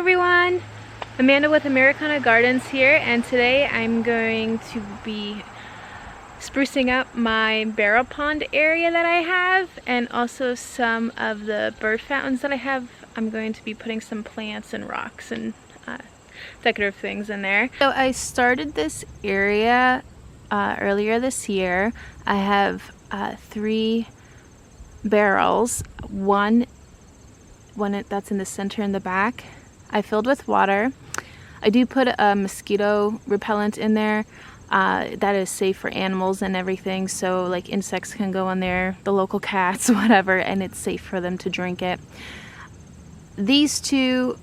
everyone! Amanda with Americana Gardens here, and today I'm going to be sprucing up my barrel pond area that I have, and also some of the bird fountains that I have. I'm going to be putting some plants and rocks and decorative things in there. So I started this area earlier this year. I have 3 barrels, one that's in the center in the back. I filled with water. I do put a mosquito repellent in there that is safe for animals and everything, so like insects can go in there, the local cats, whatever, and it's safe for them to drink it. These 2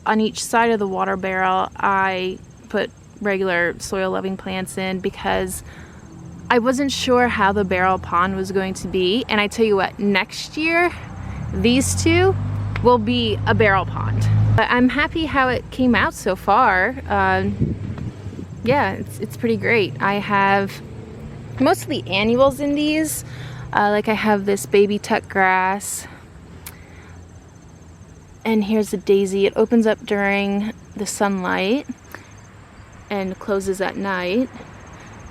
on each side of the water barrel, I put regular soil loving plants in because I wasn't sure how the barrel pond was going to be, and I tell you what, next year these 2 will be a barrel pond. But I'm happy how it came out so far. Yeah, it's pretty great. I have mostly annuals in these. Like I have this baby tuck grass. And here's a daisy. It opens up during the sunlight and closes at night.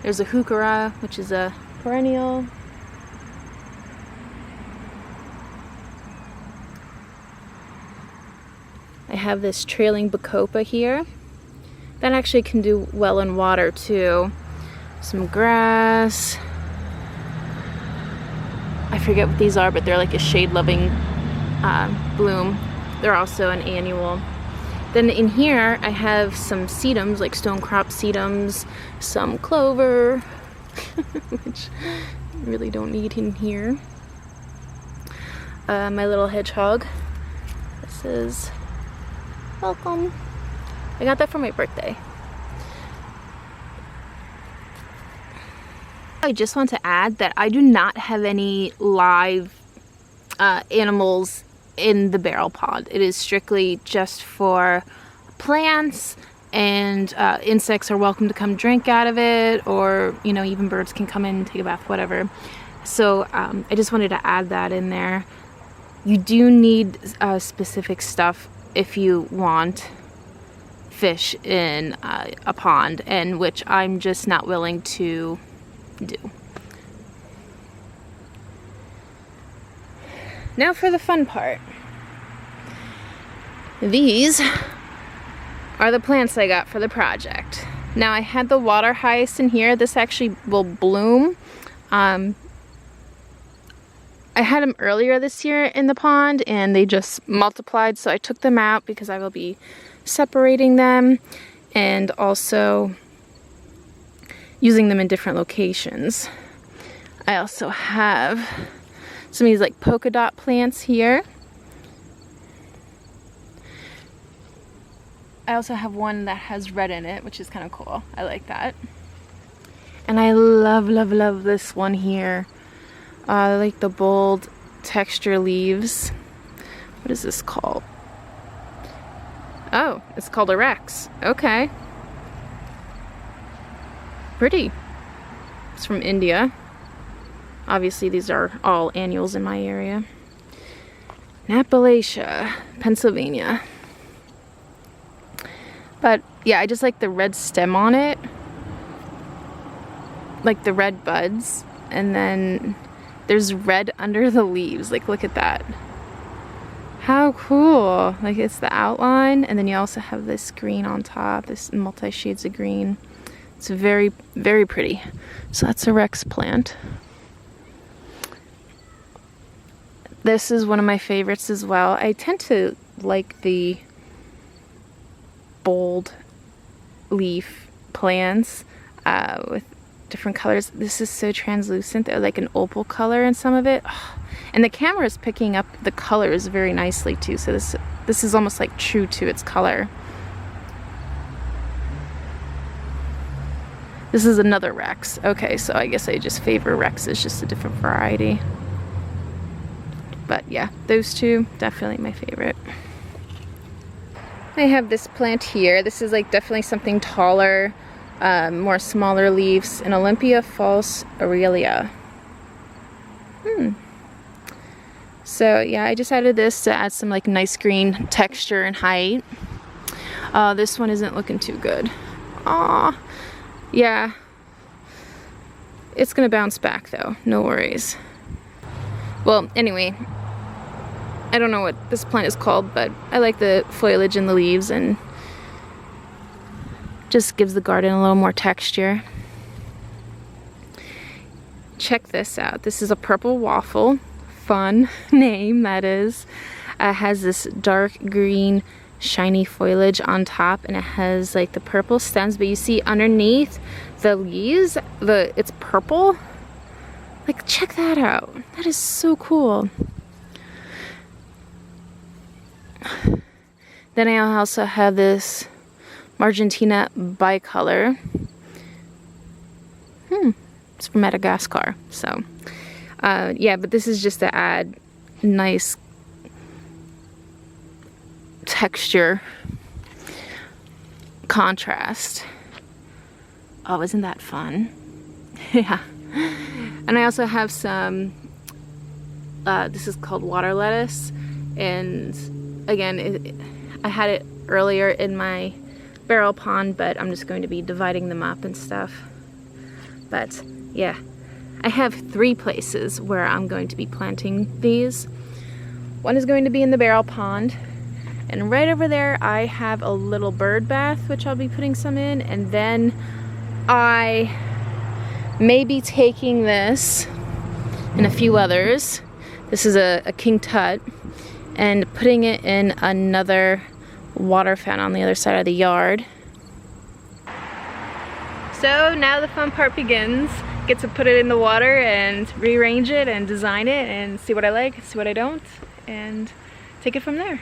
There's a heuchera, which is a perennial. I have this trailing bacopa here. That actually can do well in water too. Some grass. I forget what these are, but they're like a shade-loving bloom. They're also an annual. Then in here I have some sedums, like stone crop sedums, some clover, which I really don't need in here. My little hedgehog. This is welcome. I got that for my birthday. I just want to add that I do not have any live animals in the barrel pond. It is strictly just for plants, and insects are welcome to come drink out of it, or you know, even birds can come in and take a bath, whatever. So I just wanted to add that in there. You do need specific stuff if you want fish in a pond, and which I'm just not willing to do. Now for the fun part. These are the plants I got for the project. Now I had the water hyacinth here. This actually will bloom. I had them earlier this year in the pond and they just multiplied, so I took them out because I will be separating them and also using them in different locations. I also have some of these like polka dot plants here. I also have one that has red in it, which is kind of cool. I like that. And I love, love, love this one here. I like the bold texture leaves. What is this called? Oh, it's called a Rex. Okay. Pretty. It's from India. Obviously these are all annuals in my area. Appalachia, Pennsylvania. But yeah, I just like the red stem on it. Like the red buds. And then there's red under the leaves. Like, look at that. How cool. Like, it's the outline, and then you also have this green on top, this multi-shades of green. It's very, very pretty. So that's a Rex plant. This is one of my favorites as well. I tend to like the bold leaf plants with different colors. This is so translucent. They're like an opal color in some of it. Oh. And the camera is picking up the colors very nicely too. So this is almost like true to its color. This is another Rex. Okay, so I guess I just favor Rexes, just a different variety. But yeah, those 2, definitely my favorite. I have this plant here. This is like definitely something taller. More smaller leaves, an Olympia false Aurelia. So yeah, I just added this to add some like nice green texture and height. This one isn't looking too good. Aw, yeah. It's gonna bounce back though, no worries. Well, anyway, I don't know what this plant is called, but I like the foliage and the leaves, and just gives the garden a little more texture. Check this out. This is a purple waffle. Fun name that is. It has this dark green shiny foliage on top, and it has like the purple stems, but you see underneath the leaves, it's purple. Like, check that out. That is so cool. Then I also have this Argentina bicolor. It's from Madagascar. So, yeah, but this is just to add nice texture, contrast. Oh, isn't that fun? Yeah. And I also have some, this is called water lettuce, and again, I had it earlier in my barrel pond, but I'm just going to be dividing them up and stuff. But yeah, I have 3 places where I'm going to be planting these. One is going to be in the barrel pond, and right over there I have a little bird bath, which I'll be putting some in, and then I may be taking this and a few others. This is a king tut, and putting it in another water fountain on the other side of the yard. So now the fun part begins. Get to put it in the water and rearrange it and design it and see what I like, see what I don't, and take it from there.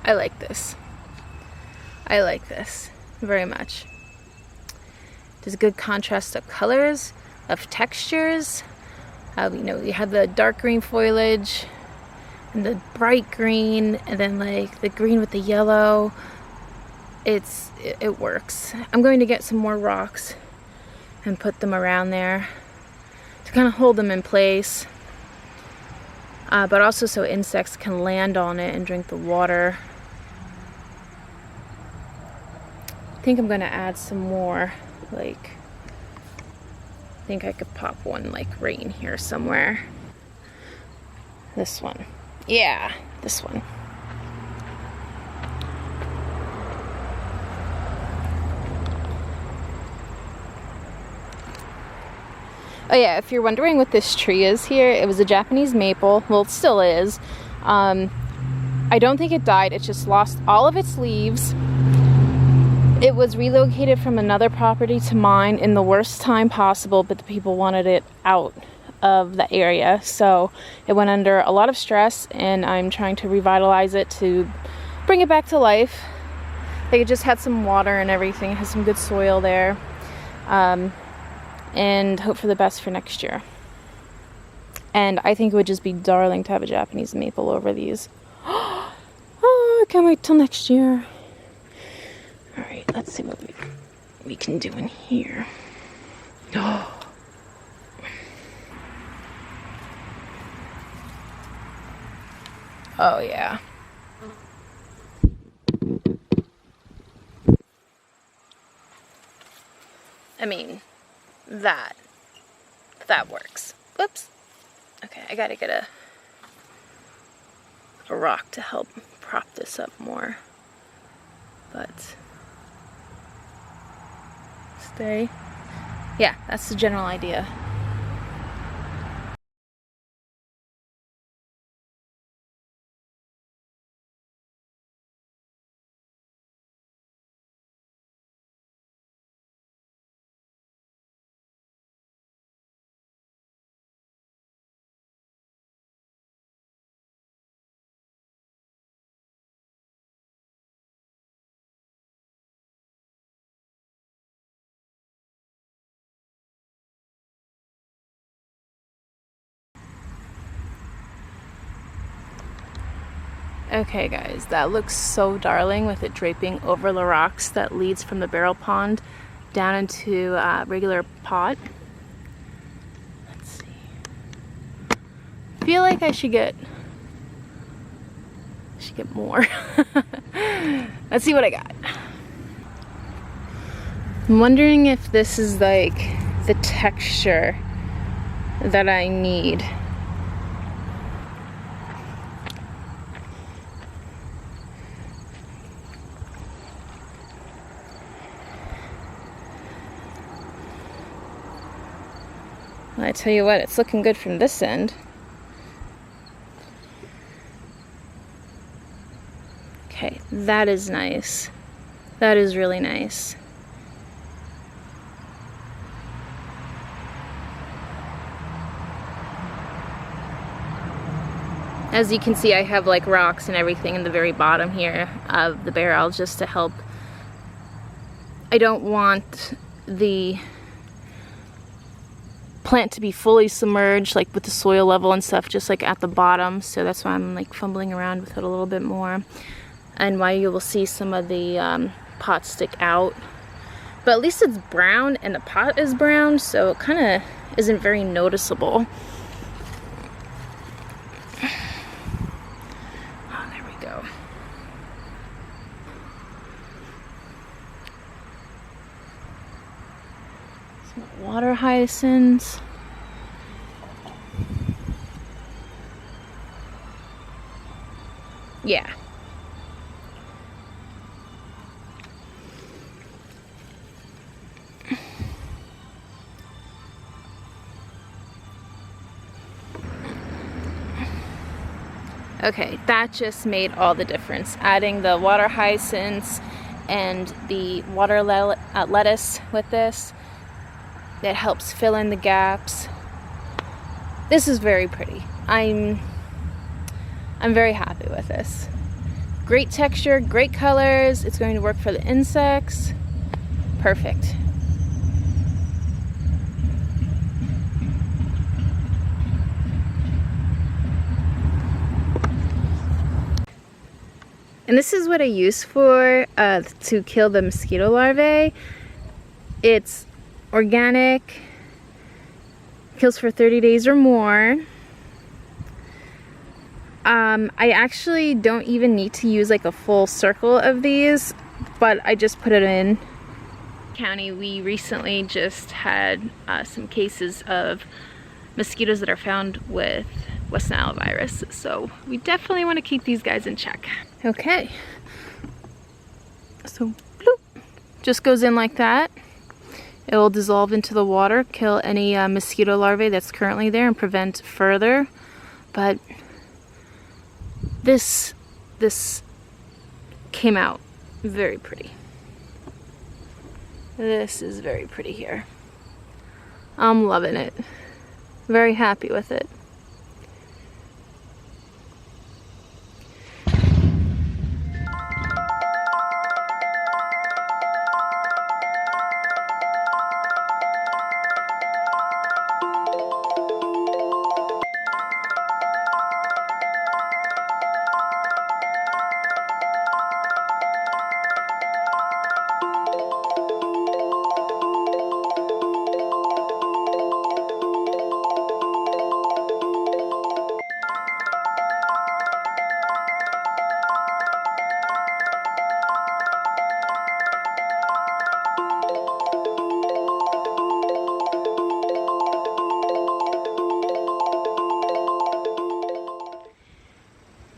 I like this. I like this very much. There's a good contrast of colors, of textures. You know, you have the dark green foliage and the bright green, and then like the green with the yellow. It works. I'm going to get some more rocks and put them around there to kind of hold them in place, but also so insects can land on it and drink the water. I think I'm going to add some more, like, I think I could pop one like right in here somewhere. This one. Yeah, this one. Oh yeah, if you're wondering what this tree is here, it was a Japanese maple. Well, it still is. I don't think it died. It just lost all of its leaves. It was relocated from another property to mine in the worst time possible, but the people wanted it out of the area. So it went under a lot of stress, and I'm trying to revitalize it to bring it back to life. Like, it just had some water and everything. It has some good soil there. And hope for the best for next year. And I think it would just be darling to have a Japanese maple over these. Oh, I can't wait till next year. Alright, let's see what we can do in here. Oh. Oh yeah. I mean, that works. Whoops. Okay, I gotta get a rock to help prop this up more. But stay. Yeah, that's the general idea. Okay guys, that looks so darling with it draping over the rocks that leads from the barrel pond down into a regular pot. Let's see. I feel like I should get more. Let's see what I got. I'm wondering if this is like the texture that I need. Well, I tell you what, it's looking good from this end. Okay, that is nice. That is really nice. As you can see, I have like rocks and everything in the very bottom here of the barrel just to help. I don't want the plant to be fully submerged, like with the soil level and stuff, just like at the bottom. So that's why I'm like fumbling around with it a little bit more. And why you will see some of the pot stick out. But at least it's brown and the pot is brown, so it kind of isn't very noticeable. Water hyacinths. Yeah. Okay, that just made all the difference. Adding the water hyacinths and the water lettuce with this. That helps fill in the gaps. This is very pretty. I'm very happy with this. Great texture, great colors. It's going to work for the insects. Perfect. And this is what I use for to kill the mosquito larvae. It's organic, kills for 30 days or more. I actually don't even need to use like a full circle of these, but I just put it in. County, we recently just had some cases of mosquitoes that are found with West Nile virus, so we definitely want to keep these guys in check. Okay, so bloop, just goes in like that. It will dissolve into the water, kill any mosquito larvae that's currently there and prevent further. But this came out very pretty. This is very pretty here. I'm loving it. Very happy with it.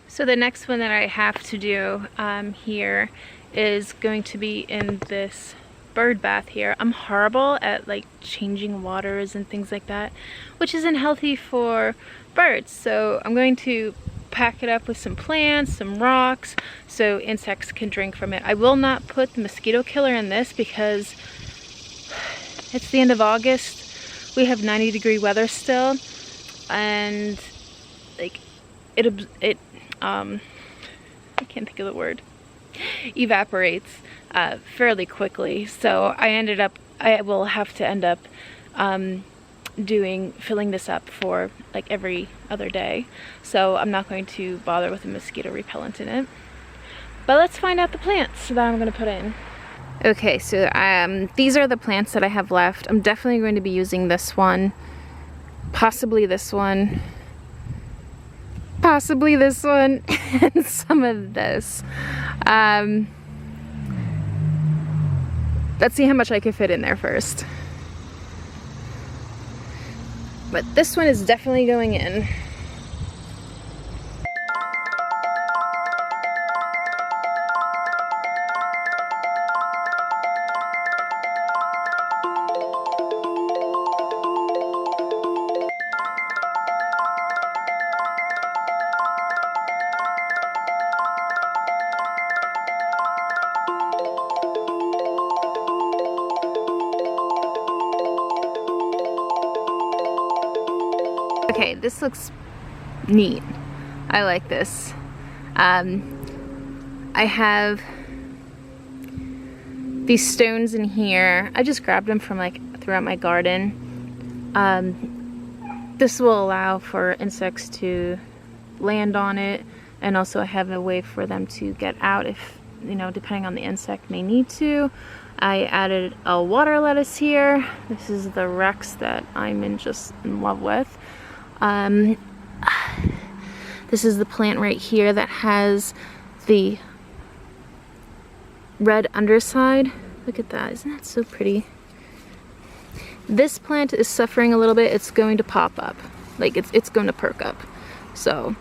So the next one that I have to do here is going to be in this bird bath here. I'm horrible at like changing waters and things like that, which isn't healthy for birds. So I'm going to pack it up with some plants, some rocks, so insects can drink from it. I will not put the mosquito killer in this because it's the end of August. We have 90-degree weather still, and like I can't think of the word, evaporates fairly quickly. So I will have to end up filling this up for like every other day, so I'm not going to bother with a mosquito repellent in it. But let's find out the plants that I'm going to put in. Okay, so these are the plants that I have left. I'm definitely going to be using this one, possibly this one, possibly this one, and some of this. Let's see how much I can fit in there first. But this one is definitely going in. Okay, this looks neat. I like this. I have these stones in here. I just grabbed them from like throughout my garden. This will allow for insects to land on it, and also I have a way for them to get out if, you know, depending on the insect may need to. I added a water lettuce here. This is the Rex that I'm just in love with. This is the plant right here that has the red underside. Look at that, isn't that so pretty? This plant is suffering a little bit. It's going to pop up, like it's going to perk up. So,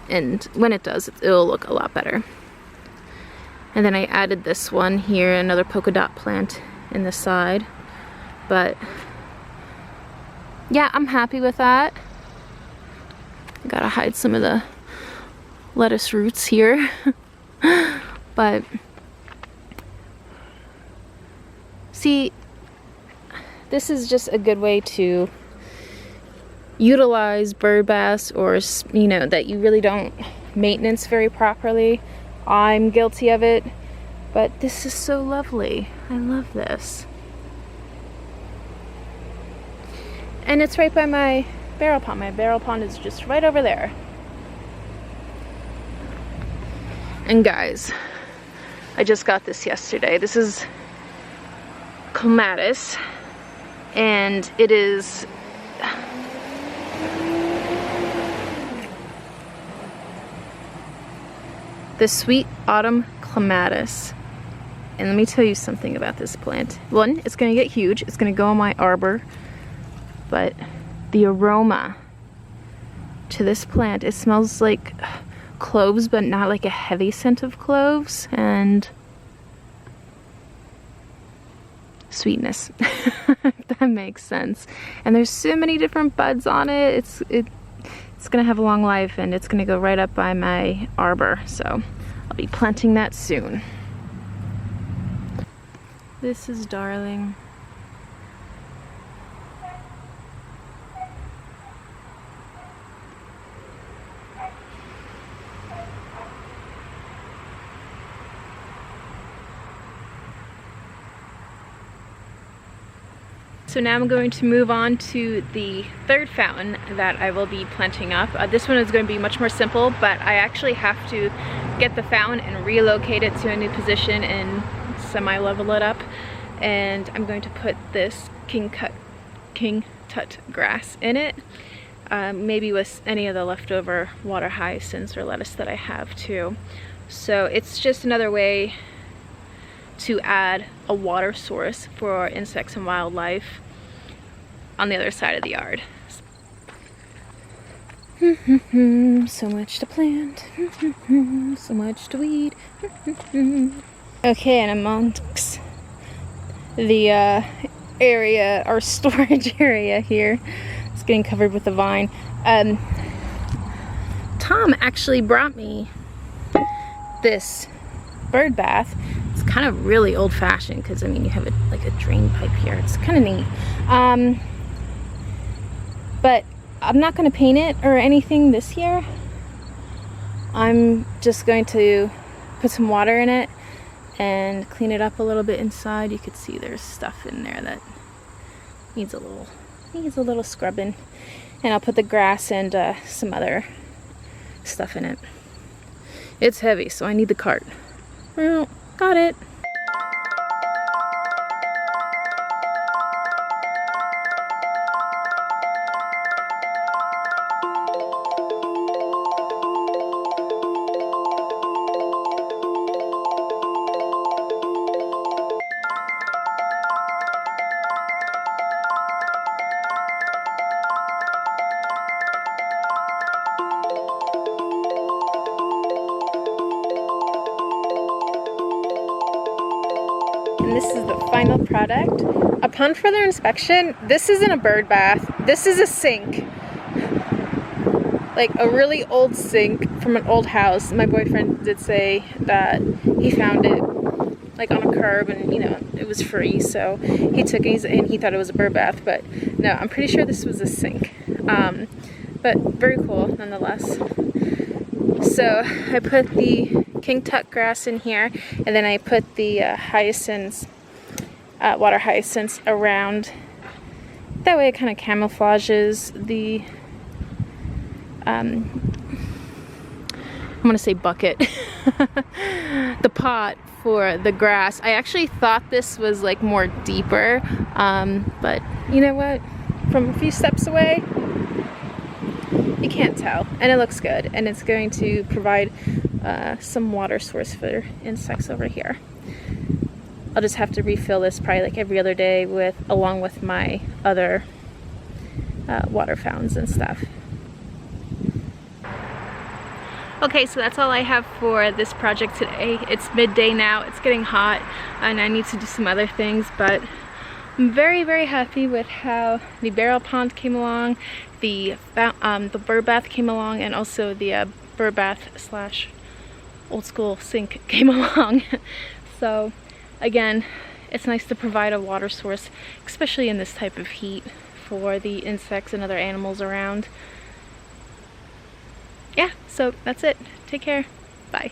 and when it does, it'll look a lot better. And then I added this one here, another polka dot plant in the side. But yeah, I'm happy with that. Gotta hide some of the lettuce roots here. But see, this is just a good way to utilize bird baths, or, you know, that you really don't maintenance very properly. I'm guilty of it, but this is so lovely. I love this. And it's right by my barrel pond. My barrel pond is just right over there. And guys, I just got this yesterday. This is clematis, and it is the sweet autumn clematis. And let me tell you something about this plant. One, it's going to get huge. It's going to go on my arbor, but the aroma to this plant, it smells like cloves, but not like a heavy scent of cloves, and sweetness. If that makes sense. And there's so many different buds on it. It's gonna have a long life, and it's gonna go right up by my arbor, so I'll be planting that soon. This is darling. So now I'm going to move on to the third fountain that I will be planting up. This one is going to be much more simple, but I actually have to get the fountain and relocate it to a new position and semi-level it up. And I'm going to put this king tut grass in it, maybe with any of the leftover water hyacinths or lettuce that I have too. So it's just another way to add a water source for insects and wildlife on the other side of the yard. So much to plant, so much to weed. Okay, and amongst the area, our storage area here, it's getting covered with a vine. Tom actually brought me this bird bath. It's kind of really old-fashioned because, I mean, you have like a drain pipe here. It's kind of neat. But I'm not going to paint it or anything this year. I'm just going to put some water in it and clean it up a little bit inside. You could see there's stuff in there that needs a little needs a little scrubbing. And I'll put the grass and some other stuff in it. It's heavy, so I need the cart. Well, got it. And this is the final product. Upon further inspection, this isn't a bird bath. This is a sink. Like a really old sink from an old house. My boyfriend did say that he found it like on a curb and, you know, it was free. So he took it and he thought it was a bird bath. But no, I'm pretty sure this was a sink. But very cool nonetheless. So I put the king tut grass in here, and then I put the hyacinths, water hyacinths around. That way it kind of camouflages the, I'm gonna say bucket, the pot for the grass. I actually thought this was like more deeper, but you know what? From a few steps away, you can't tell, and it looks good, and it's going to provide some water source for insects over here. I'll just have to refill this probably like every other day along with my other water fountains and stuff. Okay, so that's all I have for this project today. It's midday now, it's getting hot, and I need to do some other things, but I'm very, very happy with how the barrel pond came along, the bird bath came along, and also the bird bath slash old school sink came along. So again, it's nice to provide a water source, especially in this type of heat, for the insects and other animals around. Yeah, so that's it. Take care. Bye.